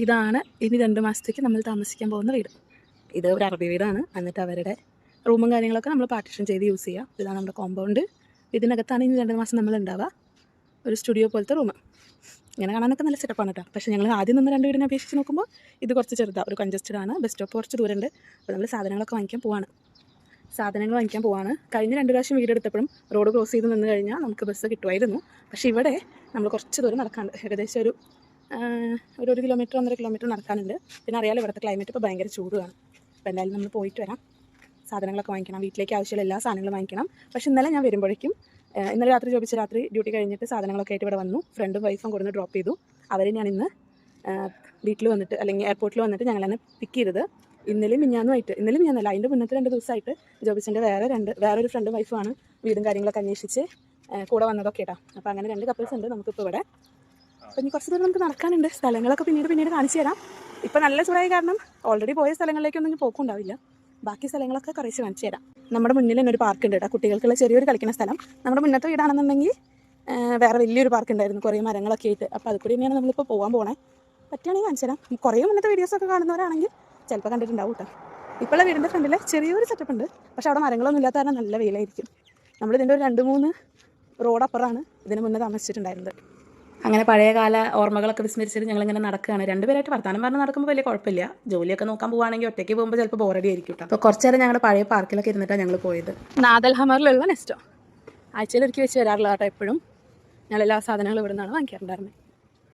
ഇതാണ് ഇനി 2 മാസത്തേക്ക് നമ്മൾ താമസിക്കാൻ പോകുന്ന വീട്. ഇത് ഒരു അറബി വീടാണ്. എന്നിട്ട് അവരുടെ റൂമും കാര്യങ്ങളൊക്കെ നമ്മൾ പാർട്ടീഷൻ ചെയ്ത് യൂസ് ചെയ്യുക. ഇതാണ് നമ്മുടെ കോമ്പൗണ്ട്. ഇതിനകത്താണ് ഇനി 2 മാസം നമ്മൾ ഉണ്ടാവുക. ഒരു സ്റ്റുഡിയോ പോലത്തെ റൂം. ഇങ്ങനെ കാണാനൊക്കെ നല്ല സെറ്റപ്പാണ് കേട്ടോ. പക്ഷേ ഞങ്ങൾ ആദ്യം നിന്ന് 2 വീടിനെ അപേക്ഷിച്ച് നോക്കുമ്പോൾ ഇത് കുറച്ച് ചെറുതാണ്, ഒരു കൺജസ്റ്റഡ് ആണ്. ബസ് സ്റ്റോപ്പ് കുറച്ച് ദൂരമുണ്ട്. അപ്പോൾ നമ്മൾ സാധനങ്ങൾ വാങ്ങിക്കാൻ പോവാണ്. കഴിഞ്ഞ 2 പ്രാവശ്യം വീടെടുത്തപ്പോഴും റോഡ് ക്രോസ് ചെയ്ത് നിന്ന് കഴിഞ്ഞാൽ നമുക്ക് ബസ് കിട്ടുമായിരുന്നു. പക്ഷേ ഇവിടെ നമ്മൾ കുറച്ച് ദൂരം നടക്കാനുണ്ട്. ഏകദേശം ഒരു 1 കിലോമീറ്റർ 1.5 കിലോമീറ്റർ നടക്കാനുണ്ട്. പിന്നെ അറിയാലോ ഇവിടുത്തെ ക്ലൈമറ്റ് ഇപ്പോൾ ഭയങ്കര ചൂടുമാണ്. അപ്പോൾ എന്തായാലും നമ്മൾ പോയിട്ട് വരാം. സാധനങ്ങളൊക്കെ വാങ്ങിക്കണം, വീട്ടിലേക്ക് ആവശ്യമുള്ള എല്ലാ സാധനങ്ങളും വാങ്ങിക്കണം. പക്ഷേ ഇന്നലെ ഞാൻ വരുമ്പോഴേക്കും ഇന്നലെ രാത്രി ഡ്യൂട്ടി കഴിഞ്ഞിട്ട് സാധനങ്ങളൊക്കെ ആയിട്ട് ഇവിടെ വന്നു. ഫ്രണ്ടും വൈഫും കൊടുന്ന് ഡ്രോപ്പ് ചെയ്തു. അവരെ ഞാൻ ഇന്ന് വീട്ടിൽ വന്നിട്ട് അല്ലെങ്കിൽ എയർപോർട്ടിൽ വന്നിട്ട് ഞങ്ങളെന്നെ പിക്ക് ചെയ്തത്. ഇന്നലെയും മിഞ്ഞാന്നല്ല, അതിൻ്റെ മുന്നത്തെ 2 ദിവസമായിട്ട് ജോബിസിൻ്റെ വേറൊരു ഫ്രണ്ടും വൈഫുമാണ് വീടും കാര്യങ്ങളൊക്കെ അന്വേഷിച്ച് കൂടെ വന്നതൊക്കെ കേട്ടോ. അപ്പോൾ അങ്ങനെ 2 കപ്പിൾസ് ഉണ്ട് നമുക്കിപ്പോൾ ഇവിടെ. അപ്പോൾ ഇനി കുറച്ച് ദൂരം നമുക്ക് നടക്കാനുണ്ട്. സ്ഥലങ്ങളൊക്കെ പിന്നീട് കാണിച്ചു തരാം. ഇപ്പോൾ നല്ല ചൂടായ കാരണം ഓൾറെഡി പോയ സ്ഥലങ്ങളിലേക്കൊന്നും പോക്കുണ്ടാവില്ല. ബാക്കി സ്ഥലങ്ങളൊക്കെ കുറച്ച് കാണിച്ചു തരാം. നമ്മുടെ മുന്നിൽ തന്നെ ഒരു പാർക്ക് ഉണ്ട് കേട്ടോ, കുട്ടികൾക്കുള്ള ചെറിയൊരു കളിക്കുന്ന സ്ഥലം. നമ്മുടെ മുന്നത്തെ വീടാണെന്നുണ്ടെങ്കിൽ വേറെ വലിയൊരു പാർക്ക് ഉണ്ടായിരുന്നു, കുറേ മരങ്ങളൊക്കെ ആയിട്ട്. അപ്പോൾ അത് കൂടി തന്നെയാണ് നമ്മളിപ്പോൾ പോകണേ. പറ്റുകയാണെങ്കിൽ കാണിച്ചു തരാം. കുറേ മുന്നത്തെ വീഡിയോസൊക്കെ കാണുന്നവരാണെങ്കിൽ ചിലപ്പോൾ കണ്ടിട്ടുണ്ടാവും കേട്ടോ. ഇപ്പോഴുള്ള വീടിൻ്റെ ഫ്രണ്ടിൽ ചെറിയൊരു സെറ്റപ്പ് ഉണ്ട്. പക്ഷേ അവിടെ മരങ്ങളൊന്നും ഇല്ലാത്ത കാരണം നല്ല വെയിലായിരിക്കും. നമ്മളിതിൻ്റെ ഒരു 2-3 റോഡ് അപ്പുറമാണ് ഇതിന് മുന്നേ താമസിച്ചിട്ടുണ്ടായിരുന്നത്. അങ്ങനെ പഴയകാല ഓർമ്മകളൊക്കെ വിസ്മരിച്ചിട്ട് ഞങ്ങളിങ്ങനെ നടക്കുകയാണ്. 2 പേരായിട്ട് വർത്താനം പറഞ്ഞ് നടക്കുമ്പോൾ വലിയ കുഴപ്പമില്ല. ജോലിയൊക്കെ നോക്കാൻ പോകുകയാണെങ്കിൽ ഒറ്റയ്ക്ക് പോകുമ്പോൾ ചിലപ്പോൾ ബോറടി ആയിരിക്കും കേട്ടോ. അപ്പോൾ കുറച്ച് നേരം ഞങ്ങളുടെ പഴയ പാർക്കിലൊക്കെ ഇരുന്നിട്ടാണ് ഞങ്ങൾ പോയത്. നാദൽ ഹമറിലുള്ള നെസ്റ്റോ ആഴ്ചയിൽ ഒരിക്കൽ വെച്ച് വരാറില്ല കേട്ടോ. എപ്പോഴും ഞങ്ങളെല്ലാ സാധനങ്ങളും ഇവിടെ നിന്നാണ് വാങ്ങിക്കാറുണ്ടായിരുന്നത്.